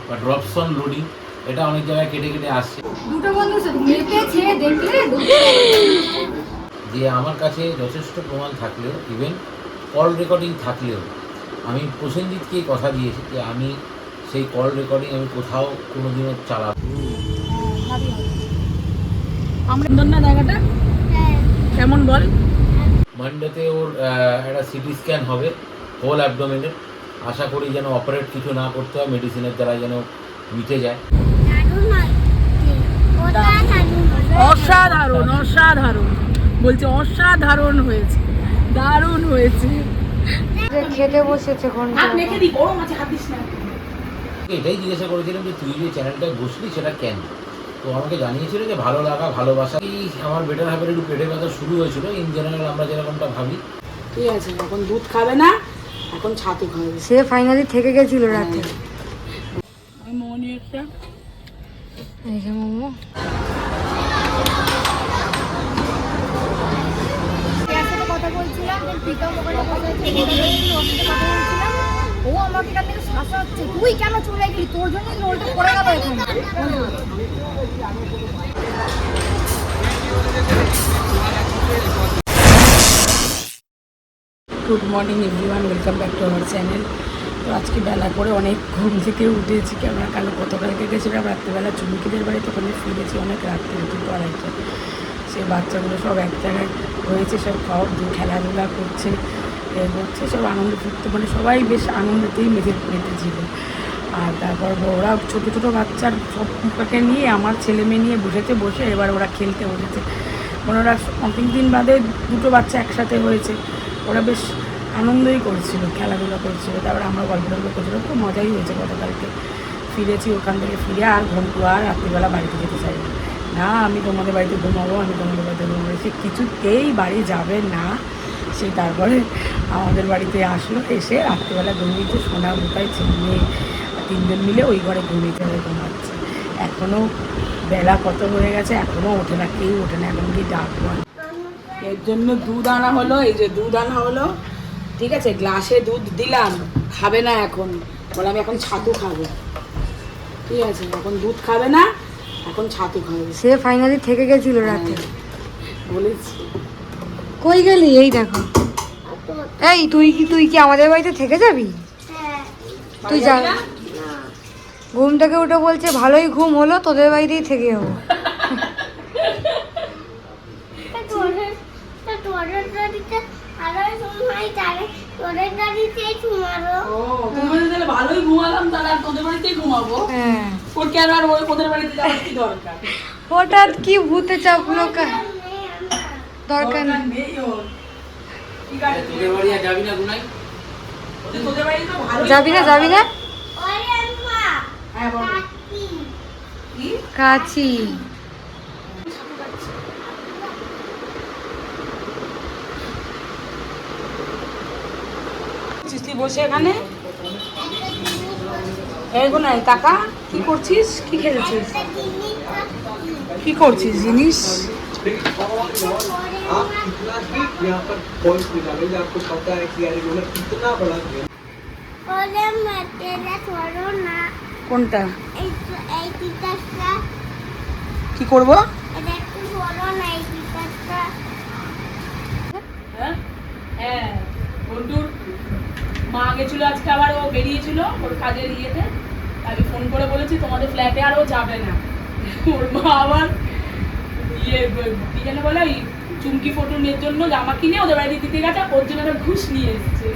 বা ড্রপসন লোডিং, এটা অনেক জায়গায় কেটে কেটে আসছে। দুটো বন্ধু মেপেছে দেখলে যে আমার কাছে যথেষ্ট প্রমাণ থাকলেও, ইভেন কল রেকর্ডিং থাকলেও, আমি প্রসেনজিৎকে কথা দিয়েছি যে আমি সেই কল রেকর্ডিং আমি কোথাও কোনোদিনও চালাবো। আমরা না জায়গাটা কেমন বল। মানডেতে ওর একটা সিটি স্ক্যান হবে হোল অ্যাবডোমেনের। আশা করি যেন অপারেট কিছু না করতে হয়, মেডিসিনের দ্বারা যেন মিটে যায়। অসাধারণ অসাধারণ বলছে, অসাধারণ হয়েছে, দারুণ হয়েছে। খেতে বসেছে এটাই জিজ্ঞাসা করেছিলাম যে তুই যে চ্যানেলটায় বসলি সেটা কেন, তো আমাকে জানিয়েছিল যে ভালো লাগা ভালোবাসা। এই আমার বেটার হাফের একটু পেটে ব্যথা শুরু হয়েছিল, ইন জেনারেল আমরা যেরকমটা ভাবি। ঠিক আছে, এখন দুধ খাবে না, এখন ছাতু খাবে। সে ফাইনালি থেকে গেছিল রাতে। আমি মোমো নিয়ে একটা মোমো কথা বলছিলাম, ও আমাকে এখান থেকে শাসা হচ্ছে, তুই কেন চলে গেলি, তোর জন্য রোলটা পড়ে গেল এখানে। Good morning everyone, welcome back to our channel. তো আজকে বেলা করে অনেক ঘুম থেকে উঠেছি, কেননা কালো গতকালকে গেছিলাম রাত্রিবেলা চুমকিদের বাড়ি, তখন ফিরেছি অনেক রাত্রে, 2টো 2:30। সেই বাচ্চাগুলো সব এক জায়গায় হয়েছে, সব খাওয়া খেলাধুলা করছে, করছে সব আনন্দ ফুটতে, মানে সবাই বেশ আনন্দেতেই মেতেছিল। আর তারপর ওরা ছোটো ছোটো বাচ্চার সবকে নিয়ে, আমার ছেলে মেয়ে নিয়ে বসে এবার ওরা খেলতে বসেছে। মানে ওরা অনেক দিন বাদে 2টো বাচ্চা একসাথে হয়েছে, ওরা বেশ আনন্দই করছিল, খেলাধুলা করছিল। তারপরে আমরা গল্প করছিলাম, খুব মজাই হয়েছে। গতকালকে ফিরেছি ওখান থেকে, ফিরে আর ঘুমটু আর রাত্রিবেলা বাড়িতে যেতে চাই না, আমি তোমাদের বাড়িতে ঘুমাবো, আমি তোমাদের বাড়িতে ঘুমাবো। সে কিছুতেই বাড়ি যাবে না। সে তারপরে আমাদের বাড়িতে আসলো, এসে রাত্রিবেলা ঘুমিয়েছে, সোনা বোতায় ছেলে 3জন মিলে ওই ঘরে ঘুমাচ্ছে। এখনও বেলা কত হয়ে গেছে, এখনও ওঠে না, কেউ ওঠে না, এখন কি ডাকবো। এর জন্য দুধ আনা হলো, এই যে দুধ আনা হলো, ঠিক আছে, গ্লাসে দুধ দিলাম, খাবে না এখন, বলে আমি এখন ছাতু খাবো। ঠিক আছে, এখন দুধ খাবে না, এখন ছাতু খাবে। সে ফাইনালি থেকে গেছিল রাতে, বলেছি। কই গেলি? এই দেখো, এই তুই কি আমাদের বাড়িতে থেকে যাবি? তুই যা, ঘুম থেকে উঠে বলছে ভালোই ঘুম হলো, তোদের বাড়িতেই থেকে যাবো। ভালোই ঘুমালাম, তাহলে আর তোদের বাড়িতেই ঘুমাবো। হ্যাঁ, ওর কেন আর ওদের বাড়িতে যাওয়ার কি দরকার? হঠাৎ কি ভূতে চাপলো, দরকার নেই। যাবি না কাছি। বসে এখানে নাই টাকা, কি করছিস, কি খেলছিস, কি করছিস জিনিস? কোনটা কি করবো? হ্যাঁ, মা গেছিল আজকে, আবার ও বেরিয়েছিল ওর কাজের ইয়েতে। আমি ফোন করে বলেছি তোমাদের ফ্ল্যাটে আর ও যাবে না। ওর মা আবার কি যেন বলে, চুমকি ফটোনের জন্য জামা কিনে ওদের বাড়িতে দিতে গেছে, ওর জন্য একটা ঘুষ নিয়ে এসছে।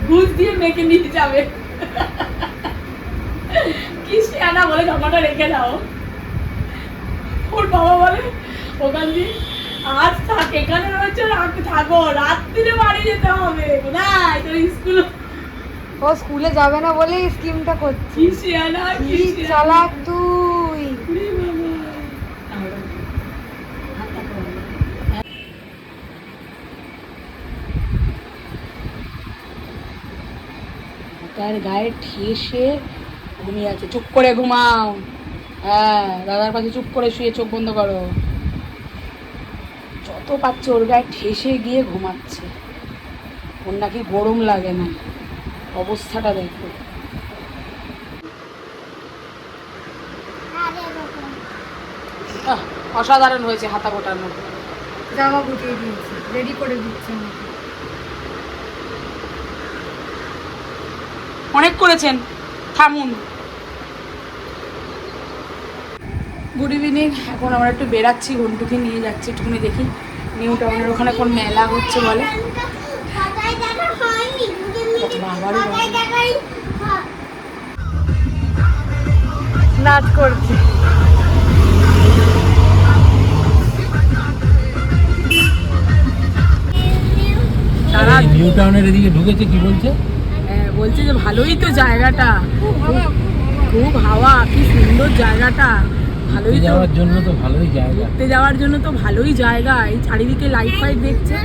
ঘুষ দিয়ে মেয়েকে নিতে যাবে। কি শিয়ানা, বলে জামাটা রেখে দাও। ওর বাবা বলে ওখান দিয়ে আজ থাক, এখানে রয়েছে, থাকো, রাত্রিরে বাড়ি যেতে হবে। কোথায় তোর স্কুল? ও স্কুলে যাবে না বলে স্কিমটা করছিস। কি শিয়ানা, কি চালাক তুই। তার গায়ে ঠেসে ঘুমিয়ে আছে। চুপ করে ঘুমাও। হ্যাঁ, দাদার পাশে চুপ করে শুয়ে চোখ বন্ধ করো। যত পাচ্ছে ওর গায়ে ঠেসে গিয়ে ঘুমাচ্ছে। ওর নাকি গরম লাগে না, অবস্থাটা দেখো। অসাধারণ হয়েছে হাতা গোটানো। জামা গুটিয়ে দিয়েছি, রেডি করে দিচ্ছি আমাকে। অনেক করেছেন, থামুন। Good evening. এখন আমরা একটু বেরাচ্ছি, ঘন্টুকে নিয়ে যাচ্ছি, একটুখানি দেখি নিউ টাউনের ওখানে কোন মেলা হচ্ছে বলে। নাচ করছি। সারা নিউ টাউনের এদিকে ঢুকেছে, কি বলছে? বলছে যে ভালোই তো জায়গাটা, খুব হাওয়া, কি সুন্দর জায়গাটা, ভালোই তো যাওয়ার জন্য তো ভালোই জায়গা, ঘুরতে যাওয়ার জন্য তো ভালোই জায়গা। এই চারিদিকে লাইট ফাইট দেখছে।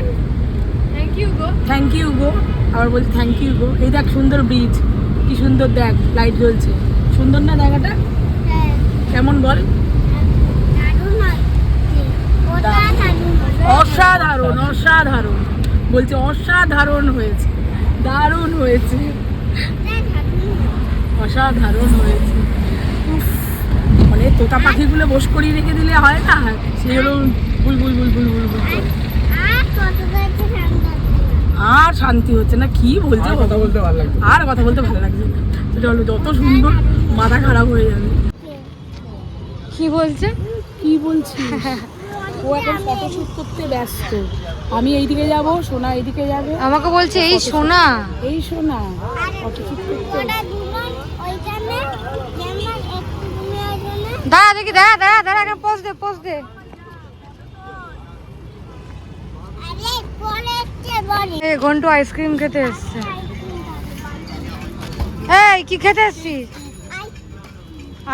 থ্যাংক ইউ গো। থ্যাংক ইউ গো, আবার বলছি থ্যাংক ইউ গো। এই দেখ সুন্দর ব্রিজ, কি সুন্দর, দেখ লাইট জ্বলছে, সুন্দর না জায়গাটা? কেমন বল? অসাধারণ, অসাধারণ বলছে, অসাধারণ হয়েছে, দারুণ হয়েছে, অসাধারণ হয়েছে। উফ, মানে তোতা পাখিগুলো বস করিয়ে রেখে দিলে হয় না, সেগুলো বুলবুল বুলবুল বুলবুল করে। আর শান্তি হচ্ছে না, কি বলছে, কথা বলতে ভালো লাগছে, আর কথা বলতে ভালো লাগছে না। সেটা হলো যত সুন্দর, মাথা খারাপ হয়ে যাবে। কি বলছে? কি বলছি, ও এখন ফটোশুট করতে ব্যস্ত। আমি এইদিকে যাব, সোনা এইদিকে যাবে। আমাকে বলছে এই সোনা, এই সোনা ফটোশুট করতে। দাঁড়া দেখি, দাঁড়া দাঁড়া দাঁড়া, এখন পোজ দে, পোজ দে। এই ঘন্টু আইসক্রিম খেতে এসছে। এই কি খেতে এসছিস?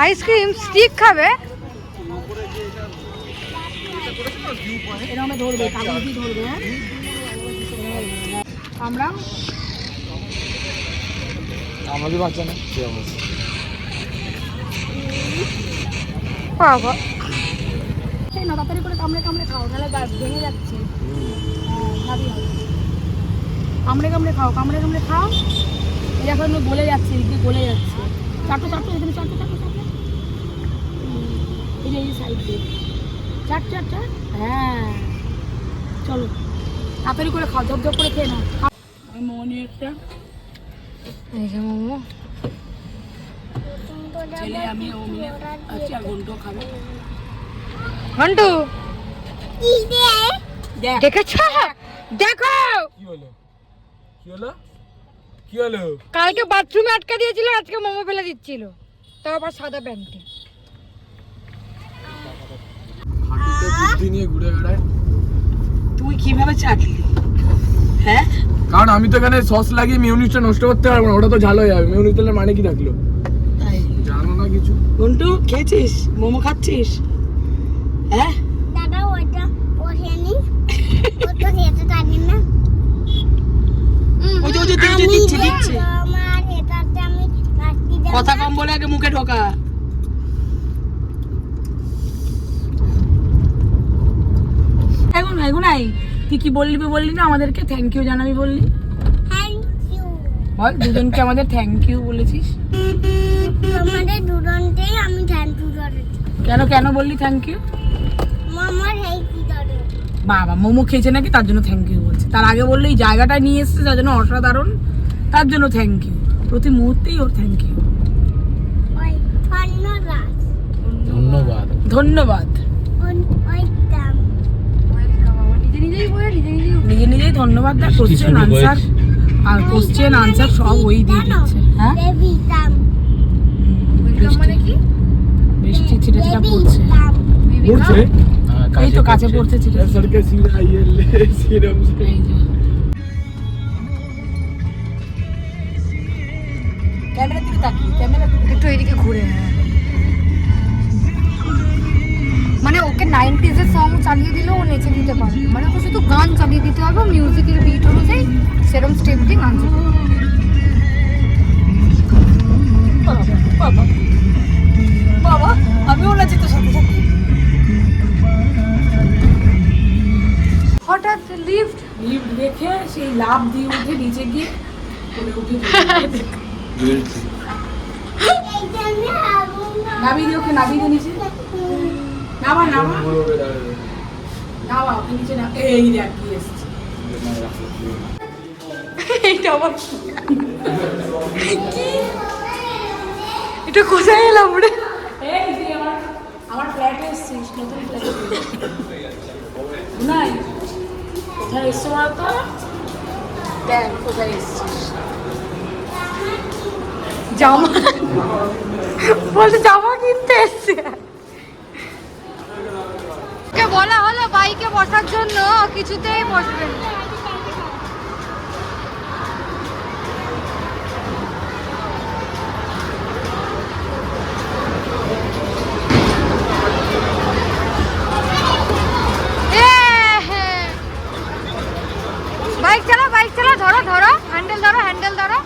আইসক্রিম স্টিক খাবে? এরকম ধরবে, কাগজ দিয়ে ধরবে। হ্যাঁ, আমরা আমাদের বাচ্চা না, কি অবস্থা? বাবা সেই না, তাড়াতাড়ি করে কামড়ে কামড়ে খাও, নাহলে ভেঙে যাচ্ছে। ভাবি হবে, কামড়ে কামড়ে খাও, কামড়ে কামড়ে খাও। এই এখন গলে যাচ্ছে, এদিকে গলে যাচ্ছে। চাটো চাটো, এখানে চাটো চাটো চাটো। এই যে এই সাইড দিয়ে চাট চাট চাট। হ্যাঁ চলো, তাড়াতাড়ি করে খাও, ঝপঝপ করে খেয়ে নাও। আমি মোমো নিয়ে একটা, এই যে মোমো। ছেলে আমি ও মিলে আছি, আর ঘন্টও খাবে। ঘন্টু দেখ, দেখেছ? দেখো কি হলো, কি হলো, কি হলো? কালকে বাথরুমে আটকা দিয়েছিল, আজকে মোমো ফেলে দিচ্ছিল, তাও আবার সাদা প্যান্টে। হাঁটুতে বুদ্ধি নিয়ে ঘুরে বেড়ায়। তুই কিভাবে চাটলি? হ্যাঁ, কারণ আমি তো এখানে সস লাগিয়ে মিউনিসটা নষ্ট করতে পারবো না, ওটা তো ঝাল হয়ে যাবে। মিউনিস তেলের মানে কি থাকলো? তাই জানো না কিছু। ঘন্টু খেয়েছিস, মোমো খাচ্ছিস? হ্যাঁ, ওই যে ওই যে দিচ্ছে দিচ্ছে দিচ্ছে। কথা কম বলে আগে মুখে ঢোকা। এখন এগুনাই তুই কি বললি না আমাদেরকে থ্যাংক ইউ জানাবি বললি? বল, দুজনকে আমাদের থ্যাংক ইউ বলেছিস। তোমাদের দুজনকেই আমি থ্যাংক ইউ করেছি। কেন কেন বললি থ্যাংক ইউ? মামার হেল্প করে। বাবা মোমো খেয়েছে নাকি, তার জন্য থ্যাংক ইউ বলছে। তার আগে বললো এই জায়গাটা নিয়ে এসছে তার জন্য অসাধারণ, তার জন্য থ্যাংক ইউ। প্রতি মুহূর্তেই ওর থ্যাংক ইউ। ওই ধন্যবাদ। ধন্যবাদ, ধন্যবাদ। ওইটাম নিজে নিজেই ধন্যবাদ দেয়। কোশ্চেন আনসার আর কোশ্চেন আনসার সব ওই দিয়ে দিচ্ছে। হ্যাঁ, বেবিটাম মানে কি? বৃষ্টি ছিটে ছিটে পড়ছে। পড়ছে? এই তো কাছে পড়ছে ছিটে ছিটে। সরকে সিরা আইএলএ সিরাম এই যে ক্যামেরার দিকে তাকিয়ে, ক্যামেরা একটু এদিকে ঘুরে। মানে ওকে 90s এর সং চালিয়ে দিলেও ও নেচে দিতে পারবে। মানে ওকে শুধু গান চালিয়ে দিতে হবে, মিউজিকের বিট অনুযায়ী সেরকম স্টেপ দিয়ে গান চালিয়ে দিতে হবে। বাবা বাবা, আমিও নাচি তোর সাথে সাথে। হঠাৎ লিফট লিফট দেখে সেই লাভ দিয়ে উঠে নিচে গিয়ে পড়ে উঠে নামিয়ে দিয়ে, ওকে নামিয়ে দিয়ে নিচে। নামা নামা নামা নিচে না। এই দেখ কি এসছে, এইটা আবার কি? এটা কোথায় এলাম রে? এই যে আমার ফ্ল্যাটে এসছিস, নতুন ফ্ল্যাটে নাই, কোথায় এসছো বলতো? দেখ কোথায় এসছিস। জামা বলছে, জামা কিনতে এসছে। বলা হলো বাইকে বসার জন্য, কিছুতেই বসবে না। বাইক চালা, ধরো ধরো, হ্যান্ডেল ধরো, হ্যান্ডেল ধরো।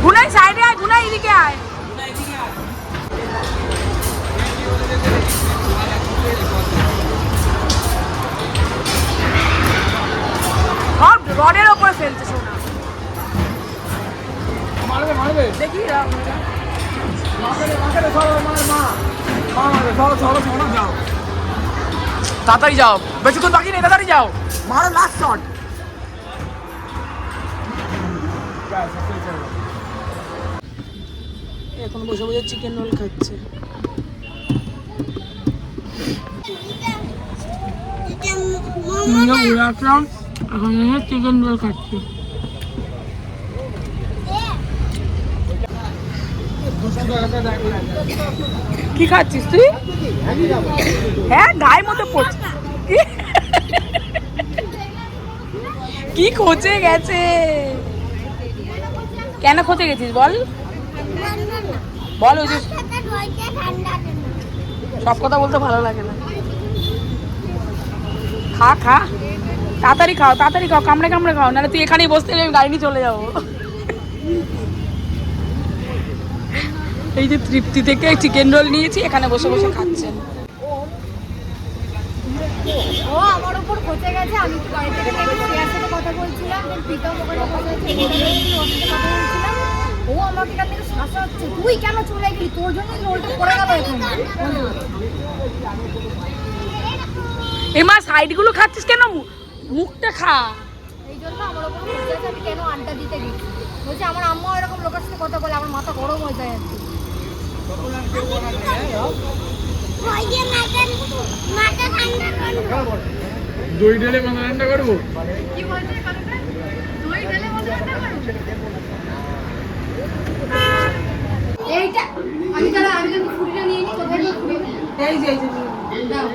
গুনাই সাইডে আয়, গুনাই এদিকে আয়। সব রডের ওপরে ফেলছে সোনা। মারবে মারবে দেখি যাও, তাড়াতাড়ি যাও, বেশিক্ষণ বাকি নেই, তাড়াতাড়ি যাও, মারো লাস্ট শট। এখন বসে বসে চিকেন রোল খাচ্ছে। ঘুরে আসলাম, এখন চিকেন রোল খাচ্ছি। কি খাচ্ছিস তুই? হ্যাঁ, গায়ের মধ্যে পড়ছে। কি খোঁচে গেছে? কেন খোঁচে গেছিস বল বল। ওই যে সব কথা বলতে ভালো লাগে না। খা খা, তাড়াতাড়ি খাও, তাড়াতাড়ি খাও, কামড়ে কামড়ে খাও, নাহলে তুই এখানেই বসতে আমি গাড়ি নিয়ে চলে যাবো। এই যে তৃপ্তি থেকে চিকেন রোল নিয়েছি, এখানে বসে বসে খাচ্ছেন। ও আমার উপর খোঁচে গেছে। আমি তো গাড়ি থেকে নেমে শ্রেয়ার সাথে কথা বলছিলাম, প্রীতম ওখানে বসে আছে, ওর সাথে কথা বলছিলাম। ও আমাকে এখান থেকে শাসাচ্ছে, তুই কেন চলে গেলি, তোর জন্যই রোলটা পড়ে গেল এখানে। এমা সাইডগুলো খাচ্ছিস কেন? মুখটা খা। এই জন্য আমার উপর খোঁচে আছে, আমি কেন আড্ডা দিতে গেছি। বলছে আমার আম্মা এরকম লোকের সাথে কথা বলে, আমার মাথা গরম হয়ে যায় আর কি। দই ঢেলে মাথা ঠান্ডা করবো। কি বলছে কথাটা? দই ঢেলে মজা করতে পারো? এইটা আমি যদি ফুটিটা নিয়ে নিই, কোথায় নিয়ে ফুটি? এই যে দাও।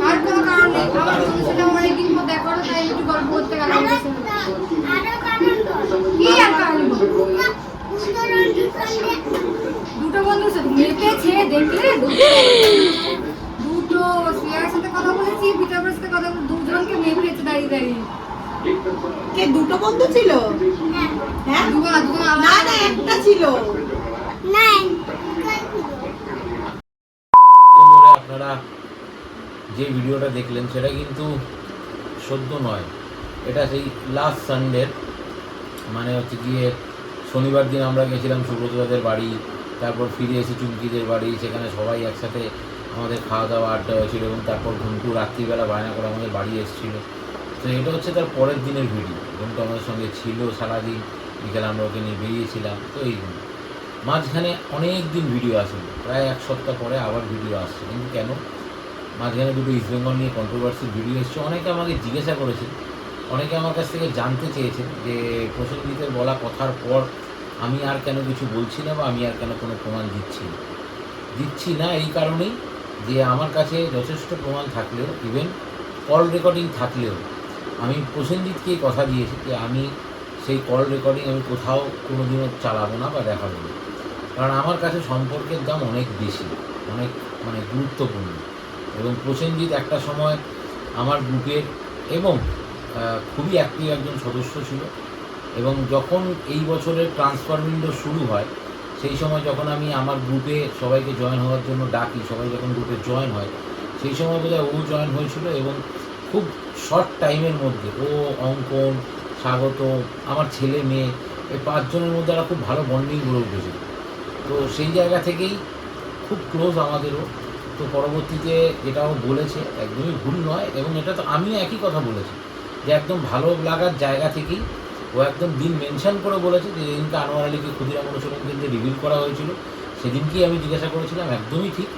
আর কোনো কারণ নেই, আমার বন্ধুর সাথে আমার একদিন পর দেখা হলো, তাই একটু গল্প করতে গেলাম। কি আর কারণ? দুটো বন্ধুর সাথে মেপেছে, দেখলে? দুটো শ্রেয়ার সাথে কথা বলেছি, পিতার সাথে কথা বলে, দুজনকে মেপেছে দাঁড়িয়ে দাঁড়িয়ে। কে দুটো বন্ধু ছিল? হ্যাঁ, দুজন না না, একটা ছিল। আপনারা যে ভিডিওটা দেখলেন সেটা কিন্তু সদ্য নয়, এটা সেই লাস্ট সানডের, মানে হচ্ছে গিয়ে শনিবার দিন আমরা গেছিলাম সুব্রতদাদের বাড়ি, তারপর ফিরে এসে চুমকিদের বাড়ি, সেখানে সবাই একসাথে আমাদের খাওয়া দাওয়া আড্ডা হয়েছিল, এবং তারপর ঘুমটু রাত্রিবেলা বায়না করে আমাদের বাড়ি এসেছিলো। তো এটা হচ্ছে তার পরের দিনের ভিডিও। ঘুমটু আমাদের সঙ্গে ছিল সারাদিন, বিকেলে আমরা ওকে নিয়ে বেরিয়েছিলাম। তো এই মাঝখানে অনেক দিন ভিডিও আসে, প্রায় 1 সপ্তাহ পরে আবার ভিডিও আসছে, কিন্তু কেন? মাঝখানে দুটো ইস্ট বেঙ্গল নিয়ে কন্ট্রোভার্সির ভিডিও এসছে। অনেকে আমাকে জিজ্ঞাসা করেছে, অনেকে আমার কাছ থেকে জানতে চেয়েছেন যে প্রসেনজিতের বলা কথার পর আমি আর কেন কিছু বলছি না, বা আমি আর কেন কোনো প্রমাণ দিচ্ছি না এই কারণেই যে আমার কাছে যথেষ্ট প্রমাণ থাকলেও, ইভেন কল রেকর্ডিং থাকলেও, আমি প্রসেনজিৎকে কথা দিয়েছি যে আমি সেই কল রেকর্ডিং আমি কোথাও কোনোদিনও চালাবো না বা দেখাবো না, কারণ আমার কাছে সম্পর্কের দাম অনেক বেশি, অনেক গুরুত্বপূর্ণ। এবং প্রসেনজিৎ একটা সময় আমার গ্রুপের এবং খুবই অ্যাক্টিভ একজন সদস্য ছিল। এবং যখন এই বছরের ট্রান্সফার উইন্ডো শুরু হয়, সেই সময় যখন আমি আমার গ্রুপে সবাইকে জয়েন হওয়ার জন্য ডাকি, সবাই যখন গ্রুপে জয়েন হয়, সেই সময় বোধহয় ও জয়েন হয়েছিল। এবং খুব শর্ট টাইমের মধ্যে ও, অঙ্কন, স্বাগত, আমার ছেলে মেয়ে, এই 5 জনের মধ্যে একটা খুব ভালো বন্ডিং গড়ে উঠেছিল। তো সেই জায়গা থেকেই খুব ক্লোজ আমাদেরও। তো পরবর্তীতে এটাও বলেছে, একদমই ভুল নয়, এবং এটা তো আমিও একই কথা বলেছি যে একদম ভালো লাগার জায়গা থেকেই ও একদম দিন মেনশন করে বলেছে যে যেদিনকে আনোয়ার আলীকে ক্ষুদিরাম অনুশীলন কেন্দ্রে রিভিল করা হয়েছিল সেদিনকেই আমি জিজ্ঞাসা করেছিলাম, একদমই ঠিক।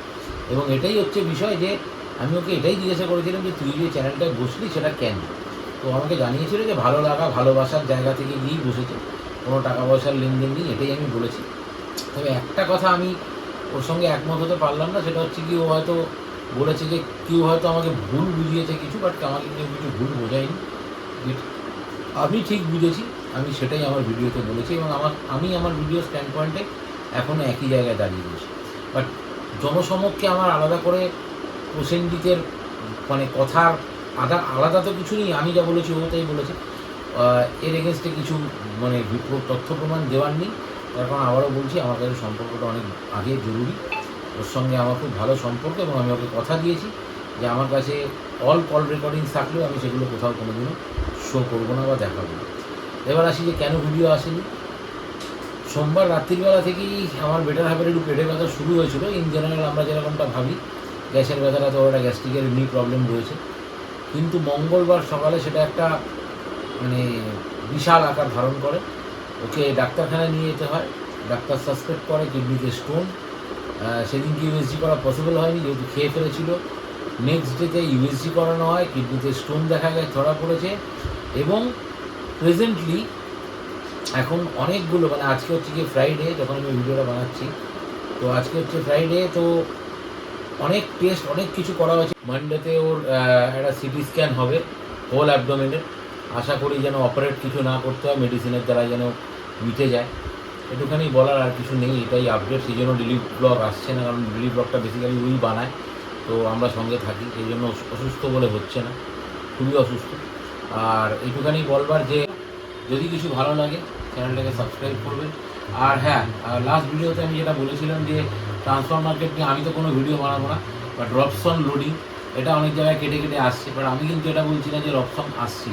এবং এটাই হচ্ছে বিষয় যে আমি ওকে এটাই জিজ্ঞাসা করেছিলাম যে তুই যে চ্যানেলটায় বসলি সেটা কেন? তো আমাকে জানিয়েছিল যে ভালো লাগা, ভালোবাসার জায়গা থেকে গিয়েই বসেছে, কোনো টাকা পয়সার লেনদেন নেই, এটাই আমি বলেছি। তবে একটা কথা আমি ওর সঙ্গে একমত হতে পারলাম না, সেটা হচ্ছে কি ও হয়তো বলেছে যে কেউ হয়তো আমাকে ভুল বুঝিয়েছে কিছু, বাট আমাকে কেউ কিছু ভুল বোঝায়নি। আমি ঠিক বুঝেছি, আমি সেটাই আমার ভিডিওতে বলেছি। এবং আমি আমার ভিডিও স্ট্যান্ড পয়েন্টে এখনও একই জায়গায় দাঁড়িয়ে রয়েছি। বাট জনসমক্ষে আমার আলাদা করে প্রসেনজিতের কথার আলাদা তো কিছু নেই, আমি যা বলেছি ও তাই বলেছে, এর এগেনস্টে কিছু তথ্য প্রমাণ দেওয়ার নেই। তার কারণ আবারও বলছি, আমার কাছে সম্পর্কটা অনেক আগে জরুরি, ওর সঙ্গে আমার খুব ভালো সম্পর্ক। এবং আমি ওকে কথা দিয়েছি যে আমার কাছে অল কল রেকর্ডিং থাকলেও আমি সেগুলো কোথাও কোনোদিনও শো করবো না বা দেখাবো না। এবার আসি যে কেন ভিডিও আসেনি। সোমবার রাত্রিবেলা থেকেই আমার বেটার হ্যাপের একটু পেটের ব্যথা শুরু হয়েছিল। ইন জেনারেল আমরা যেরকমটা ভাবি গ্যাসের ব্যথাটা, তো ওটা গ্যাস্ট্রিকের এমনি প্রবলেম রয়েছে, কিন্তু মঙ্গলবার সকালে সেটা একটা বিশাল আকার ধারণ করে। ওকে ডাক্তারখানায় নিয়ে যেতে হয়, ডাক্তার সাসপেক্ট করে কিডনিতে স্টোন। সেদিনকে ইউএসজি করা পসিবল হয়নি যেহেতু খেয়ে ফেলেছিল। নেক্সট ডেতে ইউএসজি করানো হয়, কিডনিতে স্টোন দেখা গেছে, ধরা পড়েছে। এবং প্রেজেন্টলি এখন অনেকগুলো আজকে হচ্ছে গিয়ে ফ্রাইডে, যখন আমি ভিডিওটা বানাচ্ছি, তো আজকে হচ্ছে ফ্রাইডে, তো অনেক টেস্ট অনেক কিছু করা হয়েছে। মানডেতে ওর একটা সিটি স্ক্যান হবে হোল অ্যাবডোমেনের, আশা করি যেন অপারেট কিছু না করতে হয়, মেডিসিনের দ্বারা যেন মিটে যায়। একটুখানি বলার আর কিছু নেই, এটাই আপডেট। সেই জন্য ডেলি ব্লগ আসছে না, কারণ ডেলি ব্লগটা বেসিক্যালি ওই বানায়, তো আমরা সঙ্গে থাকি, এই জন্য অসুস্থ বলে হচ্ছে না, খুবই অসুস্থ। আর এইটুখানি বলবার যে যদি কিছু ভালো লাগে চ্যানেলটাকে সাবস্ক্রাইব করবেন। আর হ্যাঁ, লাস্ট ভিডিওতে আমি যেটা বলেছিলাম যে ট্রান্সফার মার্কেট নিয়ে আমি তো কোনো ভিডিও বানাবো না, বা ড্রপসন লোডিং এটা অনেক জায়গায় কেটে কেটে আসছে, বাট আমি কিন্তু এটা বলছি না যে রপসন আসছি,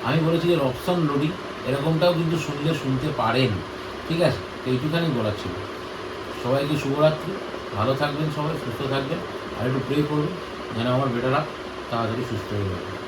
আমি বলেছি যে রপসন লোডিং এরকমটাও কিন্তু শুনতে পারেন, ঠিক আছে? তো এইটুখানি বলার ছিল। সবাইকে শুভরাত্রি, ভালো থাকবেন সবাই, সুস্থ থাকবেন, আর একটু প্রে করবেন যেন আমার বেটারা তাড়াতাড়ি সুস্থ হয়ে যাবে।